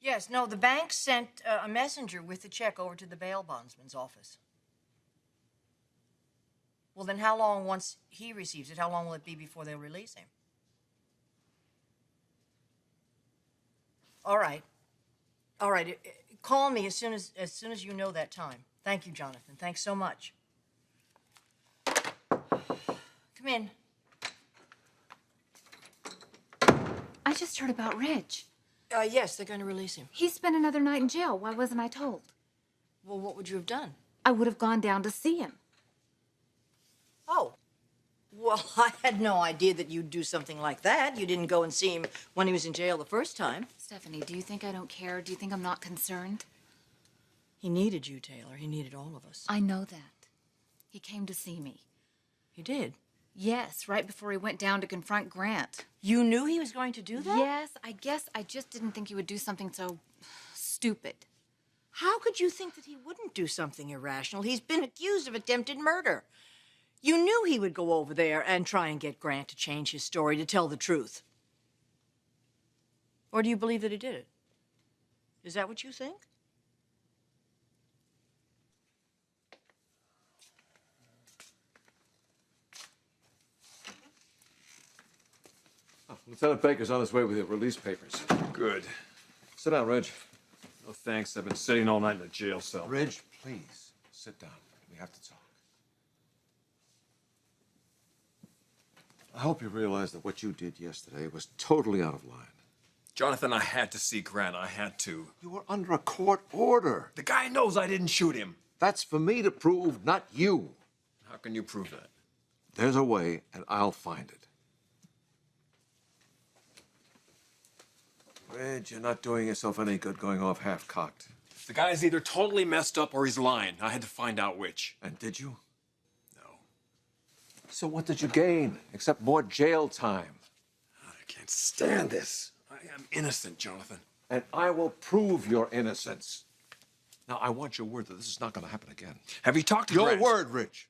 Yes, no, the bank sent a messenger with the check over to the bail bondsman's office. Well, then how long, once he receives it, how long will it be before they'll release him? All right. All right. Call me as soon as you know that time. Thank you, Jonathan. Thanks so much. Come in. I just heard about Ridge. Yes, they're going to release him. He spent another night in jail. Why wasn't I told? Well, what would you have done? I would have gone down to see him. Oh. Well, I had no idea that you'd do something like that. You didn't go and see him when he was in jail the first time. Stephanie, do you think I don't care? Do you think I'm not concerned? He needed you, Taylor. He needed all of us. I know that. He came to see me. He did? Yes, right before he went down to confront Grant. You knew he was going to do that? Yes, I guess I just didn't think he would do something so stupid. How could you think that he wouldn't do something irrational? He's been accused of attempted murder. You knew he would go over there and try and get Grant to change his story, to tell the truth. Or do you believe that he did it? Is that what you think? Oh, Lieutenant Baker's on his way with the release papers. Good. Sit down, Ridge. No thanks. I've been sitting all night in a jail cell. Ridge, please, sit down. We have to talk. I hope you realize that what you did yesterday was totally out of line. Jonathan, I had to see Grant. I had to. You were under a court order. The guy knows I didn't shoot him. That's for me to prove, not you. How can you prove that? There's a way, and I'll find it. Ridge, you're not doing yourself any good going off half-cocked. The guy's either totally messed up or he's lying. I had to find out which. And did you? No. So what did you gain, except more jail time? I can't stand this. I am innocent, Jonathan. And I will prove your innocence. Now, I want your word that this is not going to happen again. Have you talked to Your Grant? word, Ridge.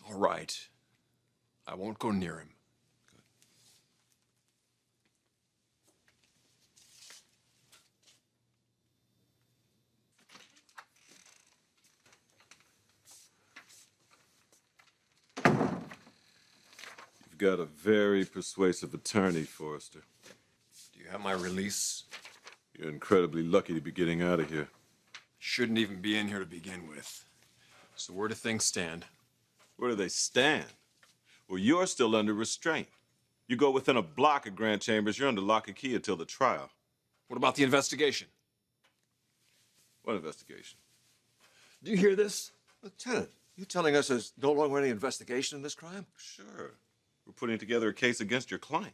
All right. I won't go near him. You've got a very persuasive attorney, Forrester. Do you have my release? You're incredibly lucky to be getting out of here. Shouldn't even be in here to begin with. So where do things stand? Where do they stand? Well, you're still under restraint. You go within a block of Grant Chambers, you're under lock and key until the trial. What about the investigation? What investigation? Do you hear this? Lieutenant, you telling us there's no longer any investigation in this crime? Sure. We're putting together a case against your client.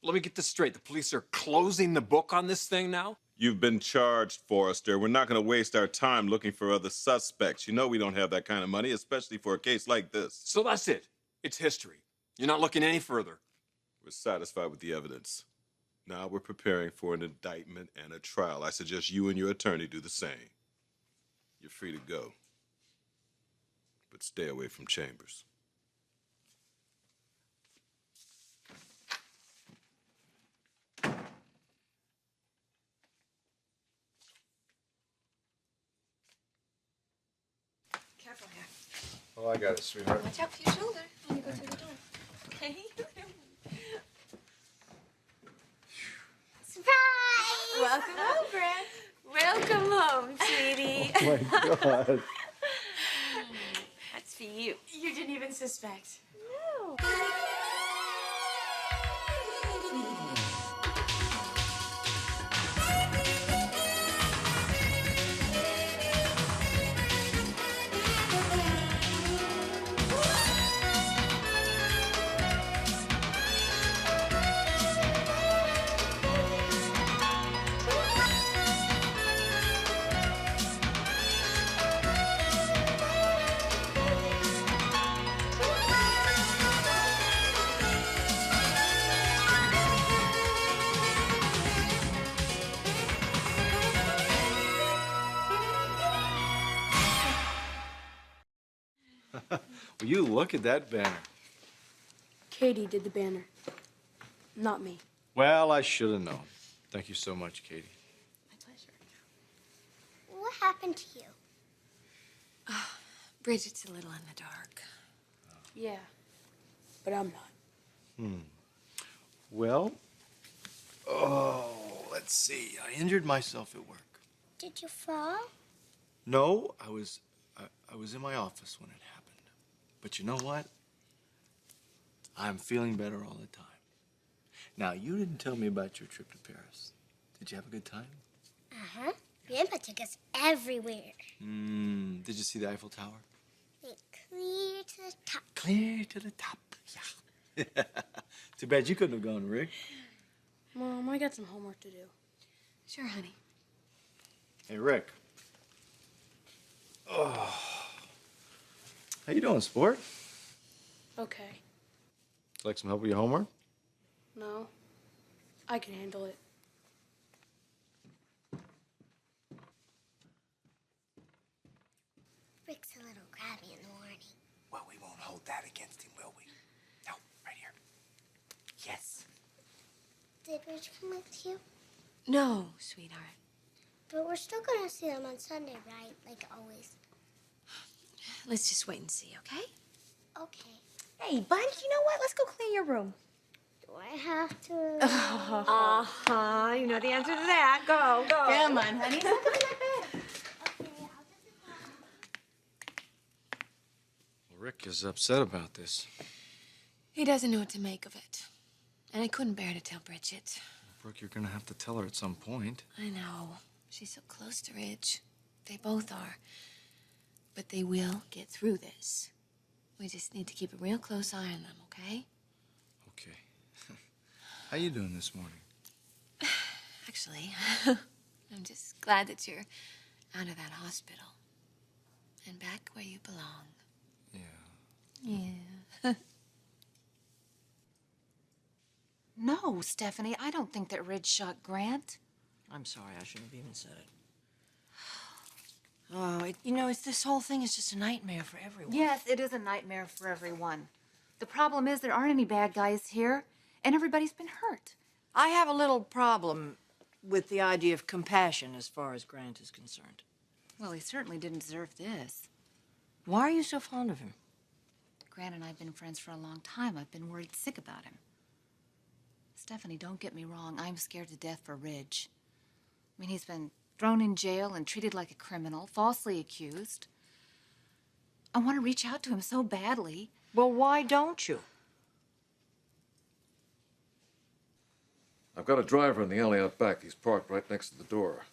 Let me get this straight. The police are closing the book on this thing now? You've been charged, Forrester. We're not going to waste our time looking for other suspects. You know we don't have that kind of money, especially for a case like this. So that's it. It's history. You're not looking any further. We're satisfied with the evidence. Now we're preparing for an indictment and a trial. I suggest you and your attorney do the same. You're free to go. But stay away from Chambers. Careful here. Oh, I got it, sweetheart. Watch out for your shoulder when you go through the door. Okay? Surprise! Welcome home, Brad. Welcome home, sweetie. Oh, my God. That's for you. You didn't even suspect. No. Will you look at that banner? Katie did the banner, not me. Well, I should have known. Thank you so much, Katie. My pleasure. What happened to you? Bridget's a little in the dark. Yeah, but I'm not. Well, let's see. I injured myself at work. Did you fall? No, I was in my office when it happened. But you know what? I'm feeling better all the time. Now, you didn't tell me about your trip to Paris. Did you have a good time? Uh-huh. Grandpa took us everywhere. Did you see the Eiffel Tower? Went clear to the top. Clear to the top. Yeah. Too bad you couldn't have gone, Rick. Mom, I got some homework to do. Sure, honey. Hey, Rick. Oh. How you doing, sport? Okay. Like some help with your homework? No, I can handle it. Rick's a little crabby in the morning. Well, we won't hold that against him, will we? No, right here. Yes. Did Rich come with you? No, sweetheart. But we're still gonna see them on Sunday, right? Like always. Let's just wait and see, okay? Okay. Hey, Bunch, you know what? Let's go clean your room. Do I have to? Uh-huh. You know the answer to that. Go, go. Come on, honey. Okay, I'll just Well, Rick is upset about this. He doesn't know what to make of it. And I couldn't bear to tell Bridget. Brooke, you're gonna have to tell her at some point. I know. She's so close to Ridge. They both are. But they will get through this. We just need to keep a real close eye on them, okay? Okay. How you doing this morning? Actually, I'm just glad that you're out of that hospital. And back where you belong. Yeah. Yeah. No, Stephanie, I don't think that Ridge shot Grant. I'm sorry, I shouldn't have even said it. Oh, this whole thing is just a nightmare for everyone. Yes, it is a nightmare for everyone. The problem is there aren't any bad guys here, and everybody's been hurt. I have a little problem with the idea of compassion as far as Grant is concerned. Well, he certainly didn't deserve this. Why are you so fond of him? Grant and I have been friends for a long time. I've been worried sick about him. Stephanie, don't get me wrong. I'm scared to death for Ridge. I mean, he's been thrown in jail and treated like a criminal, falsely accused. I want to reach out to him so badly. Well, why don't you? I've got a driver in the alley out back. He's parked right next to the door.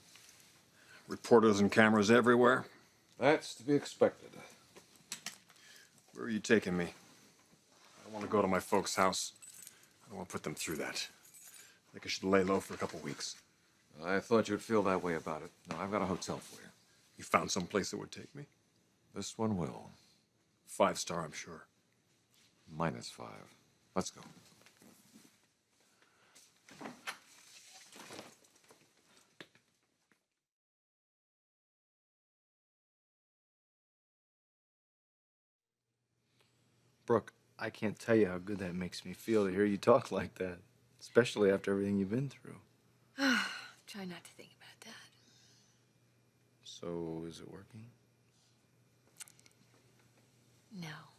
Reporters and cameras everywhere. That's to be expected. Where are you taking me? I want to go to my folks' house. I don't want to put them through that. I think I should lay low for a couple weeks. I thought you'd feel that way about it. No, I've got a hotel for you. You found some place that would take me? This one will. 5-star, I'm sure. -5. Let's go. Brooke, I can't tell you how good that makes me feel to hear you talk like that, especially after everything you've been through. Try not to think about that. So, is it working? No.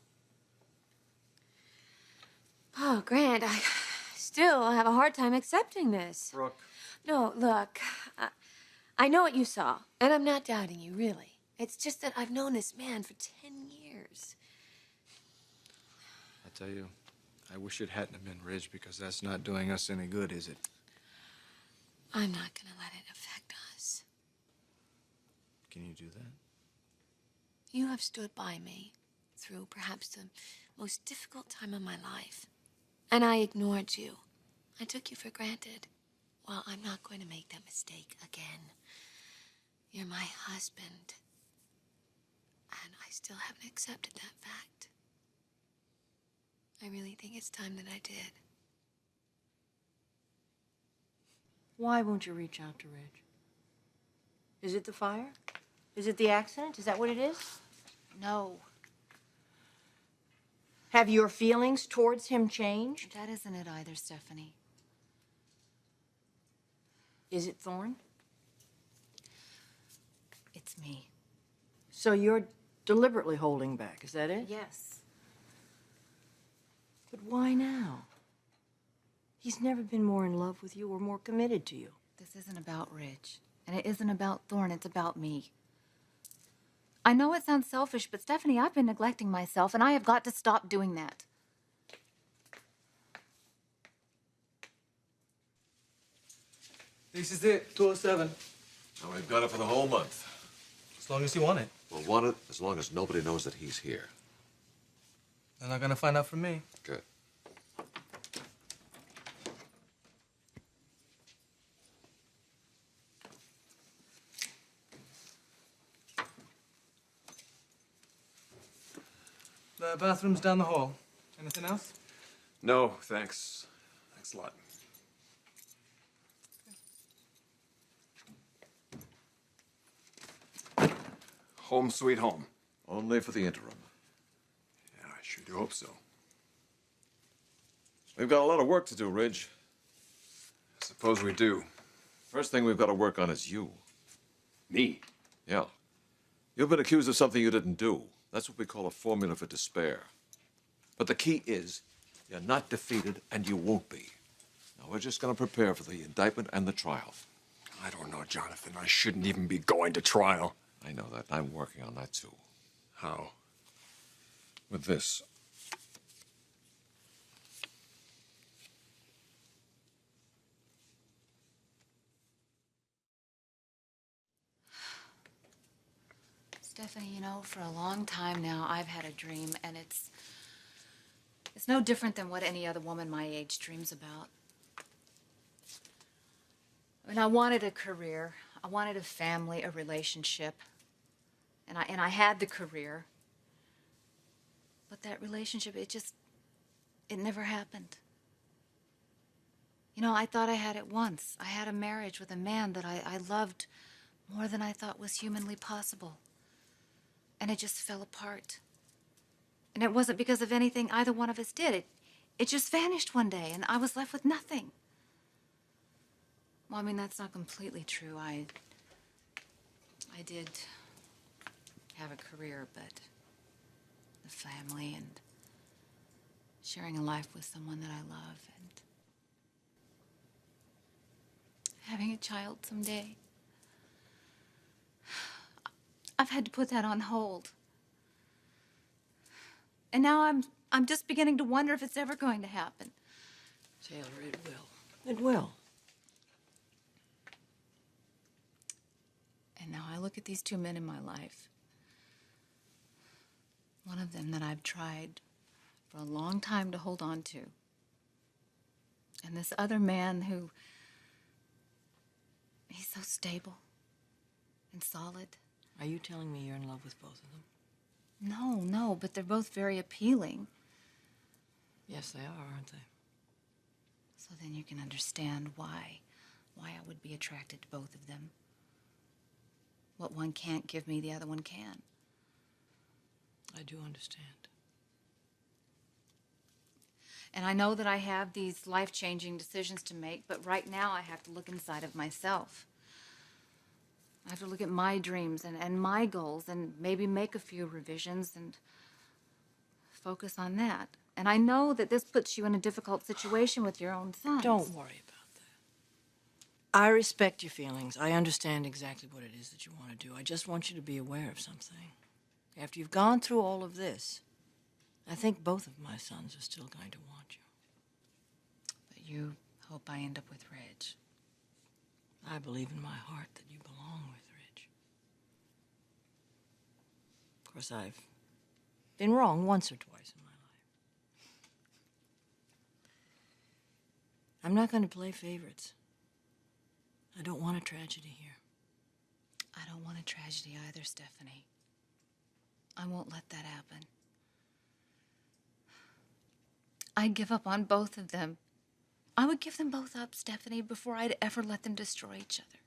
Oh, Grant, I still have a hard time accepting this. Brooke. No, look, I know what you saw, and I'm not doubting you, really. It's just that I've known this man for 10 years. I tell you, I wish it hadn't have been Ridge, because that's not doing us any good, is it? I'm not gonna let it affect us. Can you do that? You have stood by me through perhaps the most difficult time of my life. And I ignored you. I took you for granted. Well, I'm not going to make that mistake again. You're my husband. And I still haven't accepted that fact. I really think it's time that I did. Why won't you reach out to Ridge? Is it the fire? Is it the accident? Is that what it is? No, Have your feelings towards him changed? that isn't it either, Stephanie. Is it Thorne? It's me. So you're deliberately holding back, is that it? Yes. But why now? He's never been more in love with you or more committed to you. This isn't about Ridge, and it isn't about Thorne, it's about me. I know it sounds selfish, but Stephanie, I've been neglecting myself, and I have got to stop doing that. This is it, 207. Now, we've got it for the whole month. As long as you want it. We'll want it as long as nobody knows that he's here. They're not gonna find out from me. Good. The bathroom's down the hall. Anything else? No, thanks. Thanks a lot. Home sweet home. Only for the interim. Yeah, I sure do hope so. We've got a lot of work to do, Ridge. I suppose we do. First thing we've got to work on is you. Me? Yeah. You've been accused of something you didn't do. That's what we call a formula for despair. But the key is, you're not defeated, and you won't be. Now, we're just going to prepare for the indictment and the trial. I don't know, Jonathan. I shouldn't even be going to trial. I know that. I'm working on that, too. How? With this. Stephanie, you know, for a long time now, I've had a dream, and it's no different than what any other woman my age dreams about. I mean, I wanted a career. I wanted a family, a relationship. And I had the career. But that relationship, it never happened. You know, I thought I had it once. I had a marriage with a man that I loved more than I thought was humanly possible. And it just fell apart. And it wasn't because of anything either one of us did. It just vanished one day, and I was left with nothing. Well, I mean, that's not completely true. I did have a career, but the family and sharing a life with someone that I love and having a child someday. I've had to put that on hold. And now I'm just beginning to wonder if it's ever going to happen. Taylor, it will. It will. And now I look at these two men in my life. One of them that I've tried for a long time to hold on to. And this other man who, he's so stable and solid. Are you telling me you're in love with both of them? No, but they're both very appealing. Yes, they are, aren't they? So then you can understand why I would be attracted to both of them. What one can't give me, the other one can. I do understand. And I know that I have these life-changing decisions to make, but right now I have to look inside of myself. I have to look at my dreams and my goals and maybe make a few revisions and focus on that. And I know that this puts you in a difficult situation with your own sons. Don't worry about that. I respect your feelings. I understand exactly what it is that you want to do. I just want you to be aware of something. After you've gone through all of this, I think both of my sons are still going to want you. But you hope I end up with Ridge. I believe in my heart that you belong with Ridge. Of course, I've been wrong once or twice in my life. I'm not going to play favorites. I don't want a tragedy here. I don't want a tragedy either, Stephanie. I won't let that happen. I'd give up on both of them. I would give them both up, Stephanie, before I'd ever let them destroy each other.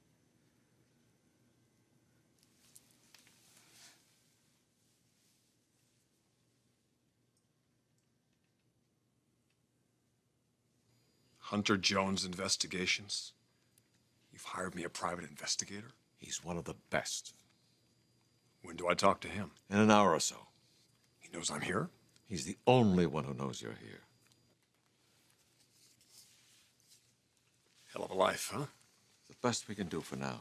Hunter Jones Investigations. You've hired me a private investigator? He's one of the best. When do I talk to him? In an hour or so. He knows I'm here? He's the only one who knows you're here. Hell of a life, huh? It's the best we can do for now.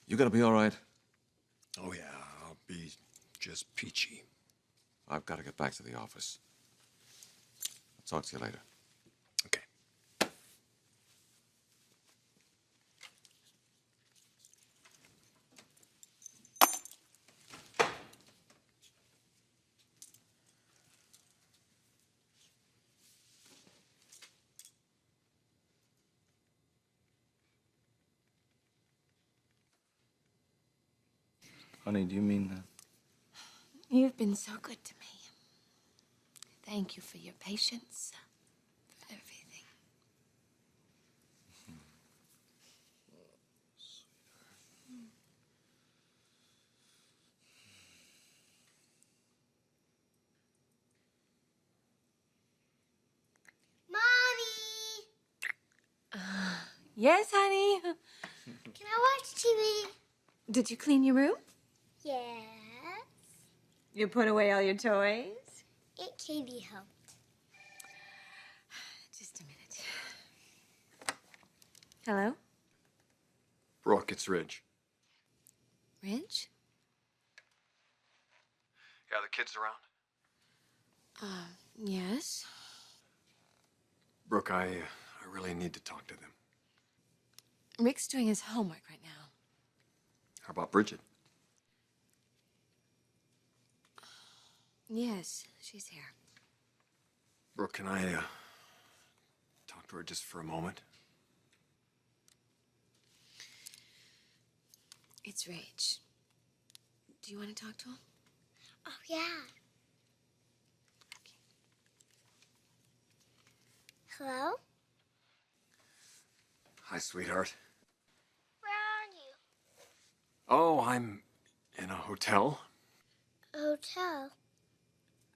You gonna be all right? Oh, yeah, I'll be just peachy. I've got to get back to the office. I'll talk to you later. Okay. Honey, do you mean that? You've been so good to me. Thank you for your patience, for everything. Mommy! Yes, honey. Can I watch TV? Did you clean your room? Yes. You put away all your toys? Aunt Katie helped. Just a minute. Hello? Brooke, it's Ridge. Ridge? Yeah, the kids around? Yes. Brooke, I really need to talk to them. Rick's doing his homework right now. How about Bridget? Yes, she's here. Brooke, can I talk to her just for a moment? It's Ridge. Do you want to talk to him? Oh, yeah. Hello? Hi, sweetheart. Where are you? Oh, I'm in a hotel. A hotel?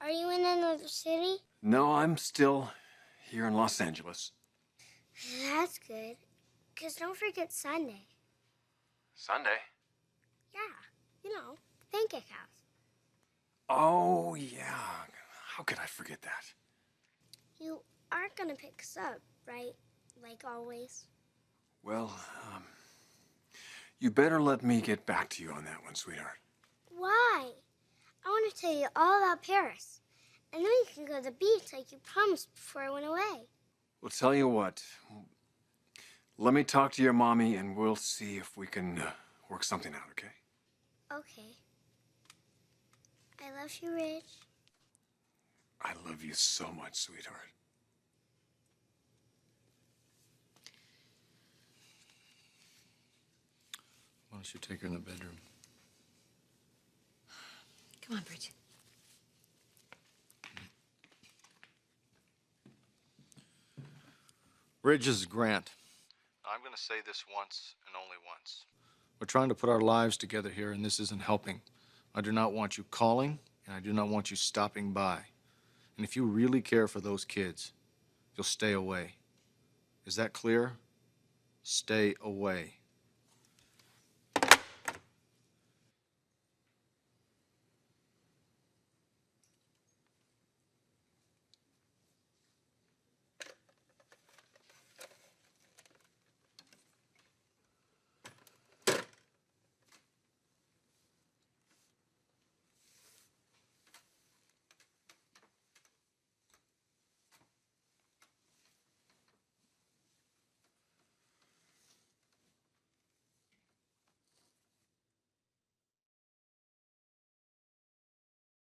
Are you in another city? No, I'm still here in Los Angeles. That's good. 'Cause don't forget Sunday. Sunday? Yeah, you know, pancake house. Oh, yeah. How could I forget that? You aren't gonna pick us up, right? Like always. Well, you better let me get back to you on that one, sweetheart. Why? I want to tell you all about Paris. And then we can go to the beach like you promised before I went away. Well, tell you what. Let me talk to your mommy and we'll see if we can work something out, okay? Okay. I love you, Ridge. I love you so much, sweetheart. Why don't you take her in the bedroom? Come on, Bridget. Ridge is Grant. I'm going to say this once and only once. We're trying to put our lives together here, and this isn't helping. I do not want you calling, and I do not want you stopping by. And if you really care for those kids, you'll stay away. Is that clear? Stay away.